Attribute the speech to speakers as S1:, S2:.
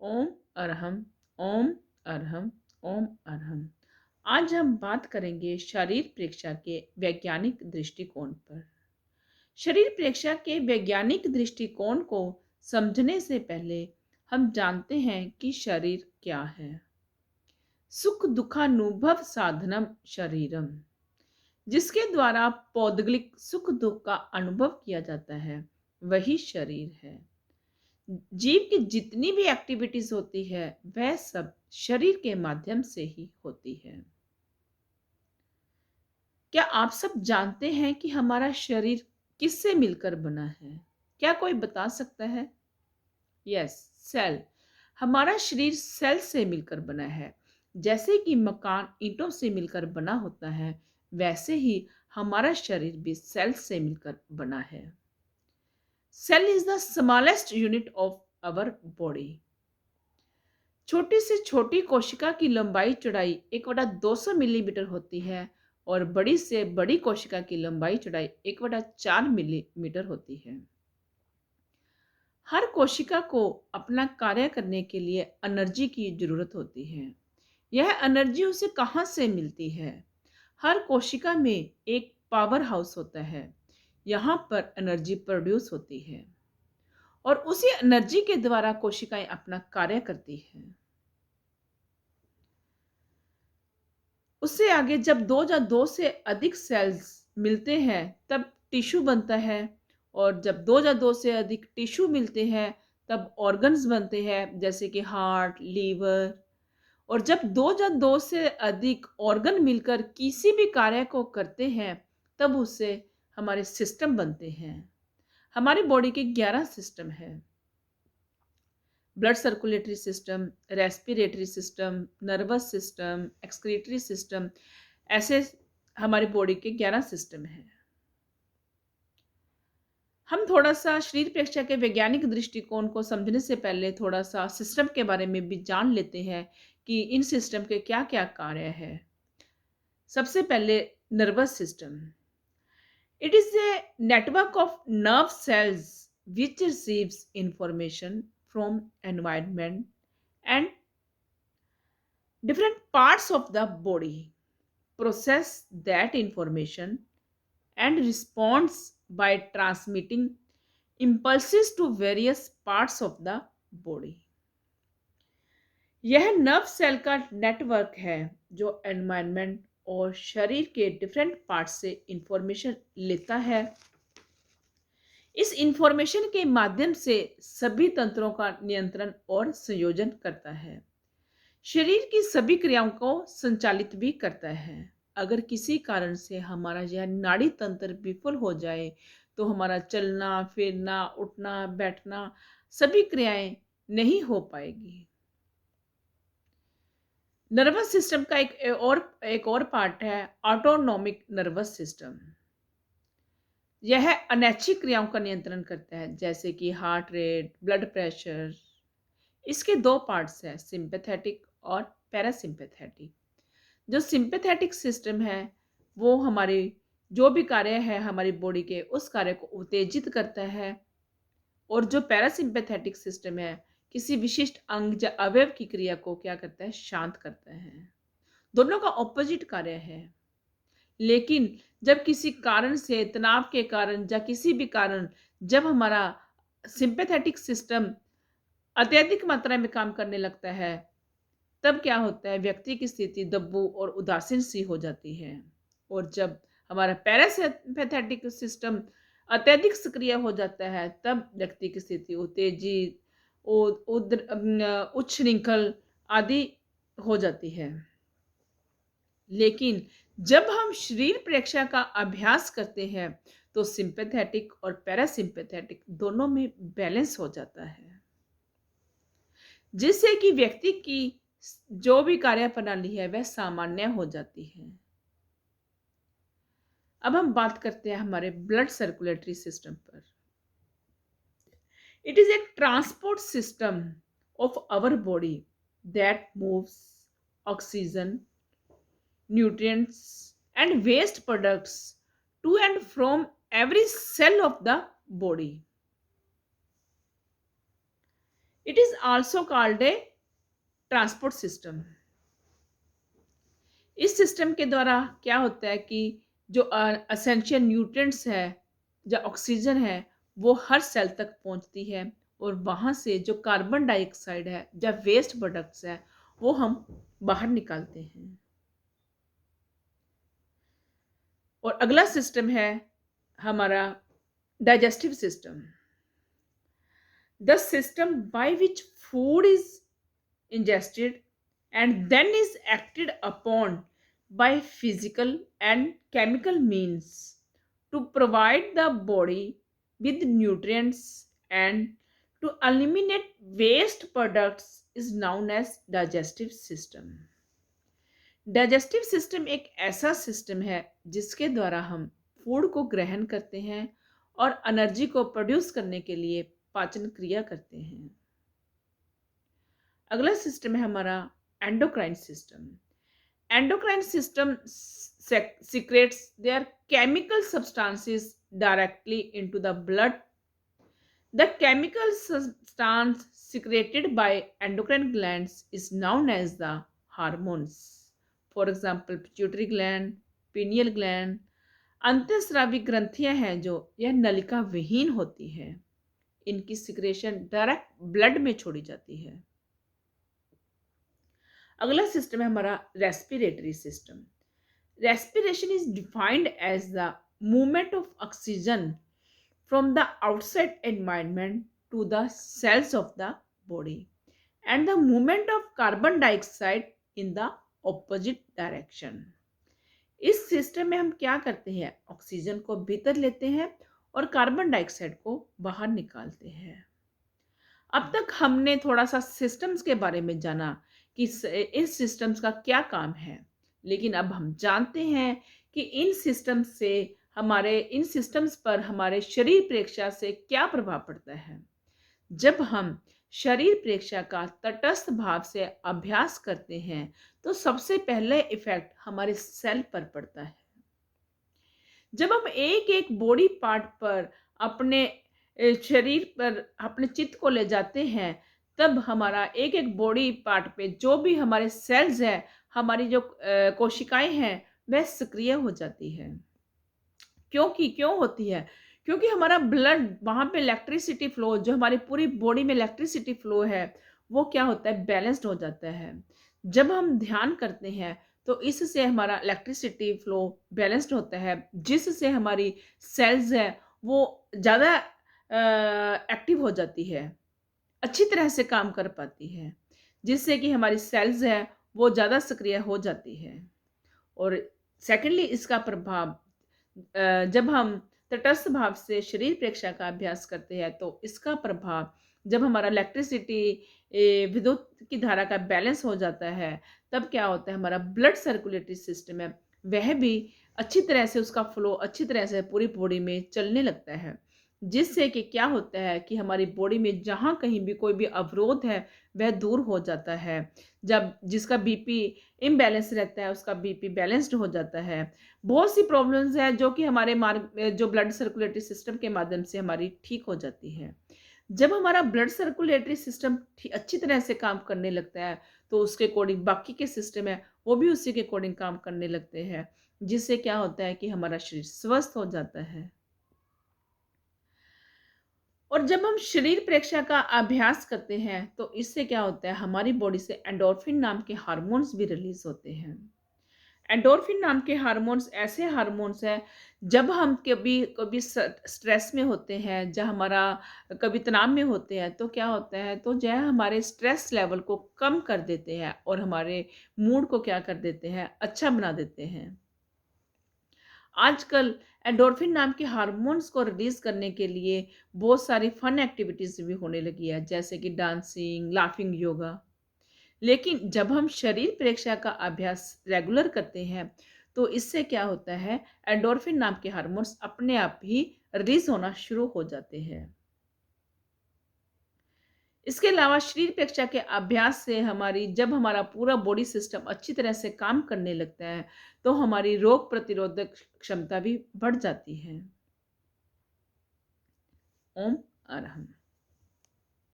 S1: ओम अरहम, ओम अरहम, ओम अरहम। आज हम बात करेंगे शरीर प्रेक्षा के वैज्ञानिक दृष्टिकोण पर। शरीर प्रेक्षा के वैज्ञानिक दृष्टिकोण को समझने से पहले हम जानते हैं कि शरीर क्या है। सुख दुखानुभव साधनम शरीरम, जिसके द्वारा पौद्गलिक सुख दुख का अनुभव किया जाता है, वही शरीर है। जीव की जितनी भी एक्टिविटीज होती है वह सब शरीर के माध्यम से ही होती है। क्या आप सब जानते हैं कि हमारा शरीर किससे मिलकर बना है? क्या कोई बता सकता है? Yes, cell. हमारा शरीर सेल से मिलकर बना है। जैसे कि मकान ईंटों से मिलकर बना होता है, वैसे ही हमारा शरीर भी सेल से मिलकर बना है। Cell is the smallest unit of our body. छोटी से छोटी कोशिका की लंबाई चौड़ाई 1/200 मिलीमीटर होती है और बड़ी से बड़ी कोशिका की लंबाई चौड़ाई 1/4 मिलीमीटर होती है। हर कोशिका को अपना कार्य करने के लिए एनर्जी की जरूरत होती है। यह एनर्जी उसे कहाँ से मिलती है? हर कोशिका में एक पावर हाउस होता है। यहाँ पर एनर्जी प्रोड्यूस होती है और उसी एनर्जी के द्वारा कोशिकाएं अपना कार्य करती हैं। उससे आगे जब दो या दो से अधिक सेल्स मिलते हैं तब टिश्यू बनता है, और जब दो या दो से अधिक टिश्यू मिलते हैं तब ऑर्गन्स बनते हैं, जैसे कि हार्ट, लीवर। और जब दो या दो से अधिक ऑर्गन मिलकर किसी भी कार्य को करते हैं तब उससे हमारे सिस्टम बनते हैं। हमारी बॉडी के 11 सिस्टम हैं। Blood circulatory system, respiratory system, nervous system, excretory system, ऐसे हमारी बॉडी के 11 सिस्टम हैं। हम थोड़ा सा शरीर प्रेक्षा के वैज्ञानिक दृष्टिकोण को समझने से पहले थोड़ा सा सिस्टम के बारे में भी जान लेते हैं कि इन सिस्टम के क्या क्या कार्य है। सबसे पहले nervous system. It is a network of nerve cells which receives information from environment and different parts of the body, process that information and responds by transmitting impulses to various parts of the body. यह nerve cell का network है जो environment और शरीर के different part से information लेता है। इस इंफॉर्मेशन के माध्यम से सभी तंत्रों का नियंत्रण और संयोजन करता है। शरीर की सभी क्रियाओं को संचालित भी करता है। अगर किसी कारण से हमारा यह नाड़ी तंत्र विफल हो जाए तो हमारा चलना, फिरना, उठना, बैठना, सभी क्रियाएं नहीं हो पाएगी। नर्वस सिस्टम का एक और पार्ट है ऑटोनॉमिक नर्वस सिस्टम। यह अनैच्छिक क्रियाओं का नियंत्रण करता है, जैसे कि हार्ट रेट, ब्लड प्रेशर। इसके दो पार्ट्स हैं, सिंपैथेटिक और पैरासिम्पैथेटिक। जो सिंपैथेटिक सिस्टम है वो हमारे जो भी कार्य है हमारी बॉडी के उस कार्य को उत्तेजित करता है, और जो पैरासिम्पैथेटिक सिस्टम है किसी विशिष्ट अंग या अवयव की क्रिया को क्या करता है, शांत करता है। दोनों का ऑपोजिट कार्य है। लेकिन जब किसी कारण से, तनाव के कारण या किसी भी कारण, जब हमारा सिंपैथेटिक सिस्टम अत्यधिक मात्रा में काम करने लगता है तब क्या होता है, व्यक्ति की स्थिति दब्बू और उदासीन सी हो जाती है। और जब हमारा पैरासिम्पैथेटिक सिस्टम अत्यधिक सक्रिय हो जाता है तब व्यक्ति की स्थिति उत्तेजित, उच्छृंखल आदि हो जाती है। लेकिन जब हम शरीर प्रेक्षा का अभ्यास करते हैं तो सिंपैथेटिक और पैरासिम्पैथेटिक दोनों में बैलेंस हो जाता है, जिससे कि व्यक्ति की जो भी कार्य प्रणाली है वह सामान्य हो जाती है। अब हम बात करते हैं हमारे ब्लड सर्कुलेटरी सिस्टम पर। It is a transport system of our body that moves oxygen, nutrients and waste products to and from every cell of the body. It is also called a transport system. इस system के द्वारा क्या होता है कि जो essential nutrients है, जो ऑक्सीजन है, वो हर सेल तक पहुंचती है और वहां से जो कार्बन डाइऑक्साइड है, जो वेस्ट प्रोडक्ट्स है, वो हम बाहर निकालते हैं। और अगला सिस्टम है हमारा digestive system. The system by which food is ingested and then is acted upon by physical and chemical means to provide the body with nutrients and to eliminate waste products is known as digestive system। Digestive system एक ऐसा system है जिसके द्वारा हम food को ग्रहण करते हैं और एनर्जी को प्रोड्यूस करने के लिए पाचन क्रिया करते हैं। अगला सिस्टम है हमारा endocrine system. Endocrine system secretes their chemical substances directly into the blood। The chemical substance secreted by endocrine glands is known as the hormones। For example, pituitary gland, pineal gland। अंतःस्रावी ग्रंथियां हैं जो यह नलिका विहीन होती है, इनकी सिक्रेशन डायरेक्ट ब्लड में छोड़ी जाती है। अगला सिस्टम है हमारा respiratory system. Respiration is defined as the movement of oxygen from the outside environment to the cells of the body and the movement of carbon dioxide in the opposite direction. इस system में हम क्या करते हैं, oxygen को भीतर लेते हैं और कार्बन डाइऑक्साइड को बाहर निकालते हैं। अब तक हमने थोड़ा सा सिस्टम्स के बारे में जाना कि इस सिस्टम्स का क्या काम है, लेकिन अब हम जानते हैं कि इन सिस्टम्स पर हमारे शरीर प्रेक्षा से क्या प्रभाव पड़ता है। जब हम शरीर प्रेक्षा का तटस्थ भाव से अभ्यास करते हैं तो सबसे पहले इफेक्ट हमारे सेल पर पड़ता है। जब हम एक एक बॉडी पार्ट पर अपने शरीर पर अपने चित्त को ले जाते हैं, तब हमारा एक एक बॉडी पार्ट पे जो भी हमारे सेल्स हैं, हमारी जो कोशिकाएं हैं, वह सक्रिय हो जाती है। क्यों होती है? क्योंकि हमारा ब्लड वहाँ पे इलेक्ट्रिसिटी फ्लो, जो हमारी पूरी बॉडी में इलेक्ट्रिसिटी फ्लो है, वो क्या होता है, बैलेंस्ड हो जाता है। जब हम ध्यान करते हैं तो इससे हमारा इलेक्ट्रिसिटी फ्लो बैलेंस्ड होता है, जिससे हमारी सेल्स है वो ज़्यादा एक्टिव हो जाती है, अच्छी तरह से काम कर पाती है, जिससे कि हमारी सेल्स है वो ज़्यादा सक्रिय हो जाती है। और सेकेंडली इसका प्रभाव जब हम तटस्थ भाव से शरीर प्रेक्षा का अभ्यास करते हैं तो इसका प्रभाव जब हमारा इलेक्ट्रिसिटी विद्युत की धारा का बैलेंस हो जाता है, तब क्या होता है, हमारा ब्लड सर्कुलेटरी सिस्टम है वह भी अच्छी तरह से, उसका फ्लो अच्छी तरह से पूरी बॉडी में चलने लगता है, जिससे कि क्या होता है कि हमारी बॉडी में जहाँ कहीं भी कोई भी अवरोध है वह दूर हो जाता है। जब जिसका बीपी इम्बैलेंस रहता है उसका बीपी बैलेंस्ड हो जाता है। बहुत सी प्रॉब्लम्स हैं जो कि हमारे जो ब्लड सर्कुलेटरी सिस्टम के माध्यम से हमारी ठीक हो जाती है। जब हमारा ब्लड सर्कुलेटरी सिस्टम अच्छी तरह से काम करने लगता है तो उसके अकॉर्डिंग बाकी के सिस्टम है वो भी उसी के अकॉर्डिंग काम करने लगते हैं, जिससे क्या होता है कि हमारा शरीर स्वस्थ हो जाता है। और जब हम शरीर प्रेक्षा का अभ्यास करते हैं तो इससे क्या होता है, हमारी बॉडी से एंडोर्फिन नाम के हार्मोन्स भी रिलीज होते हैं। एंडोर्फिन नाम के हार्मोन्स ऐसे हार्मोन्स हैं, जब हम कभी कभी स्ट्रेस में होते हैं, जब हमारा कभी तनाव में होते हैं तो क्या होता है, तो जो है हमारे स्ट्रेस लेवल को कम कर देते हैं और हमारे मूड को क्या कर देते हैं, अच्छा बना देते हैं। आजकल एंडोर्फिन नाम के हार्मोन्स को रिलीज करने के लिए बहुत सारी फन एक्टिविटीज भी होने लगी है, जैसे कि डांसिंग, लाफिंग, योगा। लेकिन जब हम शरीर प्रेक्षा का अभ्यास रेगुलर करते हैं तो इससे क्या होता है, एंडोर्फिन नाम के हार्मोन्स अपने आप ही रिलीज होना शुरू हो जाते हैं। इसके अलावा शरीर प्रेक्षा के अभ्यास से जब हमारा पूरा बॉडी सिस्टम अच्छी तरह से काम करने लगता है तो हमारी रोग प्रतिरोधक क्षमता भी बढ़ जाती है। ओम अरहम।